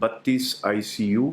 32 ICU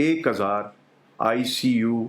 1000 ICU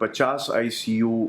50 ICU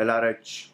LRH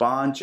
5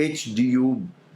HDU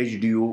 HDU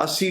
80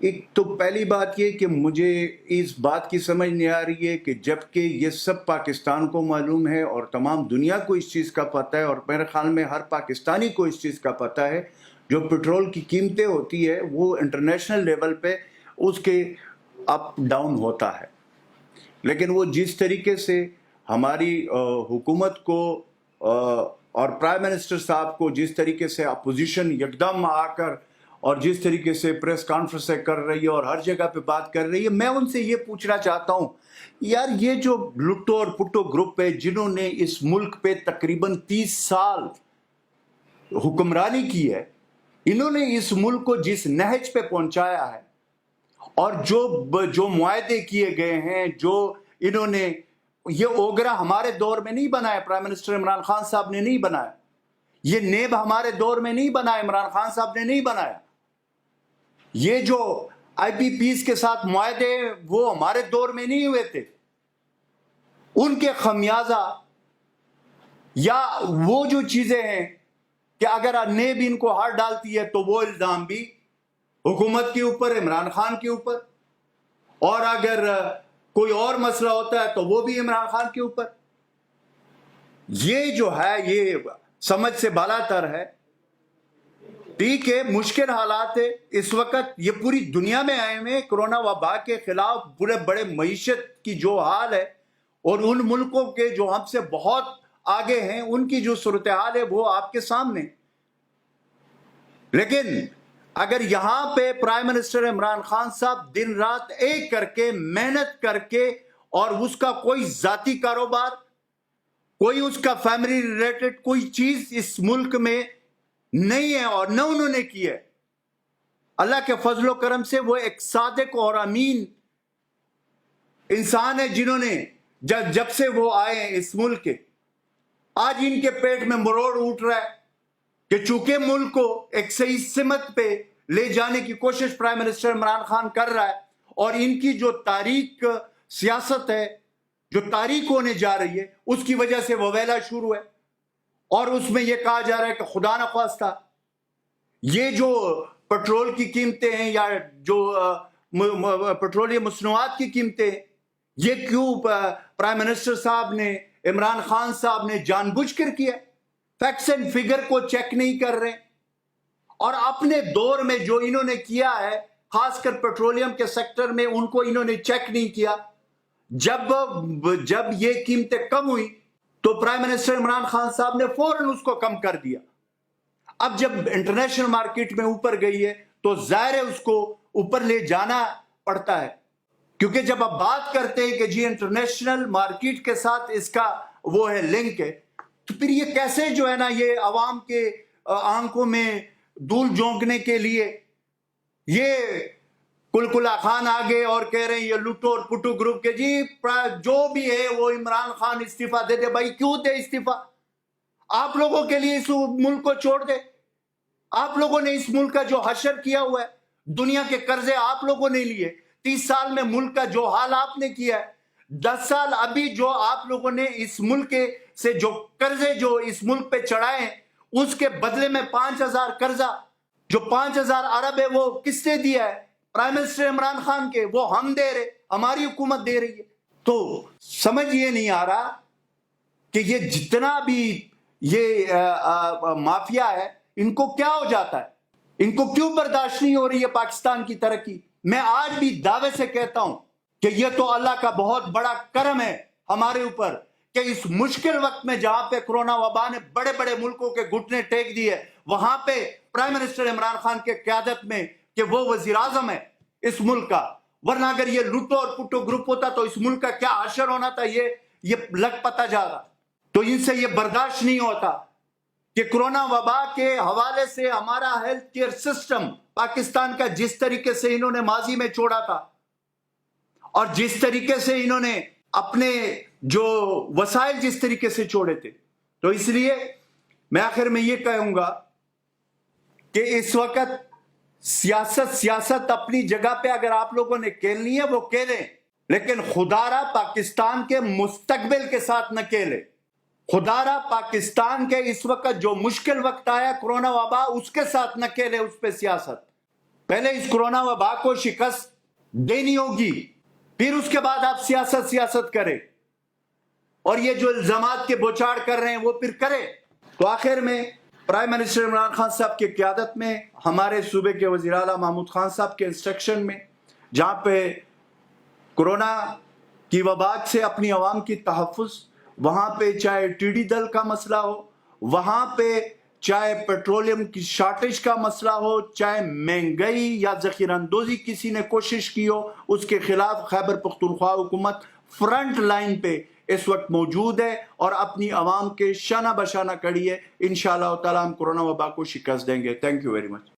ایک تو پہلی بات یہ کہ مجھے اس بات کی سمجھ نہیں آ رہی ہے کہ جب کہ یہ سب پاکستان کو معلوم ہے اور تمام دنیا کو اس چیز کا پتہ ہے، اور میرے خیال میں ہر پاکستانی کو اس چیز کا پتہ ہے، جو پٹرول کی قیمتیں ہوتی ہے وہ انٹرنیشنل لیول پہ اس کے اپ ڈاؤن ہوتا ہے، لیکن وہ جس طریقے سے ہماری حکومت کو اور پرائم منسٹر صاحب کو جس طریقے سے اپوزیشن یکدم آ کر اور جس طریقے سے پریس کانفرنسیں کر رہی ہے اور ہر جگہ پہ بات کر رہی ہے، میں ان سے یہ پوچھنا چاہتا ہوں یار یہ جو لٹو اور پٹو گروپ ہے جنہوں نے اس ملک پہ تقریباً 30 سال حکمرانی کی ہے، انہوں نے اس ملک کو جس نہج پہ پہنچایا ہے اور جو معاہدے کیے گئے ہیں، جو انہوں نے یہ اوگرا ہمارے دور میں نہیں بنایا، پرائم منسٹر عمران خان صاحب نے نہیں بنایا، یہ نیب ہمارے دور میں نہیں بنایا، عمران خان صاحب نے نہیں بنایا، یہ جو آئی پی پیز کے ساتھ معاہدے وہ ہمارے دور میں نہیں ہوئے تھے، ان کے خمیازہ یا وہ جو چیزیں ہیں کہ اگر نیب ان کو ہار ڈالتی ہے تو وہ الزام بھی حکومت کے اوپر، عمران خان کے اوپر، اور اگر کوئی اور مسئلہ ہوتا ہے تو وہ بھی عمران خان کے اوپر. یہ جو ہے یہ سمجھ سے بالا تر ہے. ٹھیک ہے، مشکل حالات ہے اس وقت، یہ پوری دنیا میں آئے ہوئے کرونا وبا کے خلاف بڑے بڑے معیشت کی جو حال ہے، اور ان ملکوں کے جو ہم سے بہت آگے ہیں ان کی جو صورتحال ہے وہ آپ کے سامنے. لیکن اگر یہاں پہ پرائم منسٹر عمران خان صاحب دن رات ایک کر کے محنت کر کے، اور اس کا کوئی ذاتی کاروبار، کوئی اس کا فیملی ریلیٹڈ کوئی چیز اس ملک میں نہیں ہے اور نہ انہوں نے کی ہے، اللہ کے فضل و کرم سے وہ ایک صادق اور امین انسان ہے، جنہوں نے جب سے وہ آئے ہیں اس ملک کے، آج ان کے پیٹ میں مروڑ اٹھ رہا ہے کہ چونکہ ملک کو ایک صحیح سمت پہ لے جانے کی کوشش پرائم منسٹر عمران خان کر رہا ہے، اور ان کی جو تاریخ سیاست ہے جو تاریخ ہونے جا رہی ہے اس کی وجہ سے وویلا شروع ہے. اور اس میں یہ کہا جا رہا ہے کہ خدا نخواستہ یہ جو پٹرول کی قیمتیں ہیں یا جو پٹرولیم مصنوعات کی قیمتیں، یہ کیوں پرائم منسٹر صاحب نے، عمران خان صاحب نے جان بوجھ کر کیا؟ فیکٹس اینڈ فگر کو چیک نہیں کر رہے، اور اپنے دور میں جو انہوں نے کیا ہے خاص کر پیٹرولیم کے سیکٹر میں ان کو انہوں نے چیک نہیں کیا. جب یہ قیمتیں کم ہوئی تو پرائم منسٹر عمران خان صاحب نے فوراً اس کو کم کر دیا. اب جب انٹرنیشنل مارکیٹ میں اوپر گئی ہے تو ظاہر ہے اس کو اوپر لے جانا پڑتا ہے، کیونکہ جب آپ بات کرتے ہیں کہ جی انٹرنیشنل مارکیٹ کے ساتھ اس کا وہ ہے لنک ہے، تو پھر یہ کیسے جو ہے نا یہ عوام کے آنکھوں میں دھول جھونکنے کے لیے یہ کلکلا خان آگے اور کہہ رہے ہیں یہ لٹو اور پٹو گروپ کے جی جو بھی ہے وہ عمران خان استعفیٰ دے دے. بھائی کیوں دے استعفیٰ؟ آپ لوگوں کے لیے اس ملک کو چھوڑ دے. آپ لوگوں نے اس ملک کا جو حشر کیا ہوا ہے، دنیا کے قرضے آپ لوگوں نے لیے، 30 سال میں ملک کا جو حال آپ نے کیا ہے، 10 سال ابھی جو آپ لوگوں نے اس ملک سے جو قرضے جو اس ملک پہ چڑھائے ہیں اس کے بدلے میں 5000 قرضہ جو 5000 ارب ہے وہ کس نے دیا ہے؟ پرائم منسٹر عمران خان کے. وہ ہم دے رہے، ہماری حکومت دے رہی ہے. تو سمجھ یہ نہیں آ رہا کہ یہ جتنا بھی یہ مافیا ہے ان کو کیا ہو جاتا ہے، ان کو کیوں برداشت نہیں ہو رہی ہے پاکستان کی ترقی. میں آج بھی دعوے سے کہتا ہوں کہ یہ تو اللہ کا بہت بڑا کرم ہے ہمارے اوپر کہ اس مشکل وقت میں جہاں پہ کرونا وبا نے بڑے بڑے ملکوں کے گھٹنے ٹیک دیے، وہاں پہ پرائم منسٹر عمران خان کے قیادت میں کہ وہ وزیر اعظم ہے اس ملک کا. ورنہ اگر یہ لٹو اور پٹو گروپ ہوتا تو اس ملک کا کیا حشر ہونا تھا یہ لگ پتا جا رہا. تو ان سے یہ برداشت نہیں ہوتا کہ کرونا وبا کے حوالے سے ہمارا ہیلتھ کیئر سسٹم پاکستان کا جس طریقے سے انہوں نے ماضی میں چھوڑا تھا اور جس طریقے سے انہوں نے اپنے جو وسائل جس طریقے سے چھوڑے تھے. تو اس لیے میں آخر میں یہ کہوں گا کہ اس وقت سیاست اپنی جگہ پہ اگر آپ لوگوں نے کھیلنی ہے وہ کھیلیں، لیکن خدا را پاکستان کے مستقبل کے ساتھ نہ کھیلے. خدا را پاکستان کے اس وقت جو مشکل وقت آیا کرونا وبا اس کے ساتھ نہ کھیلے، اس پہ سیاست. پہلے اس کورونا وبا کو شکست دینی ہوگی، پھر اس کے بعد آپ سیاست کریں، اور یہ جو الزامات کے بوچھاڑ کر رہے ہیں وہ پھر کریں۔ تو آخر میں پرائم منسٹر عمران خان صاحب کی قیادت میں، ہمارے صوبے کے وزیر اعلیٰ محمود خان صاحب کے انسٹرکشن میں، جہاں پہ کورونا کی وبا سے اپنی عوام کی تحفظ، وہاں پہ چاہے ٹی ڈی دل کا مسئلہ ہو، وہاں پہ چاہے پیٹرولیم کی شارٹیج کا مسئلہ ہو، چاہے مہنگائی یا ذخیرہ اندوزی کسی نے کوشش کی ہو، اس کے خلاف خیبر پختونخوا حکومت فرنٹ لائن پہ اس وقت موجود ہے اور اپنی عوام کے شانہ بشانہ کڑی ہے۔ انشاءاللہ تعالی ہم کورونا وبا کو شکست دیں گے۔ Thank you very much.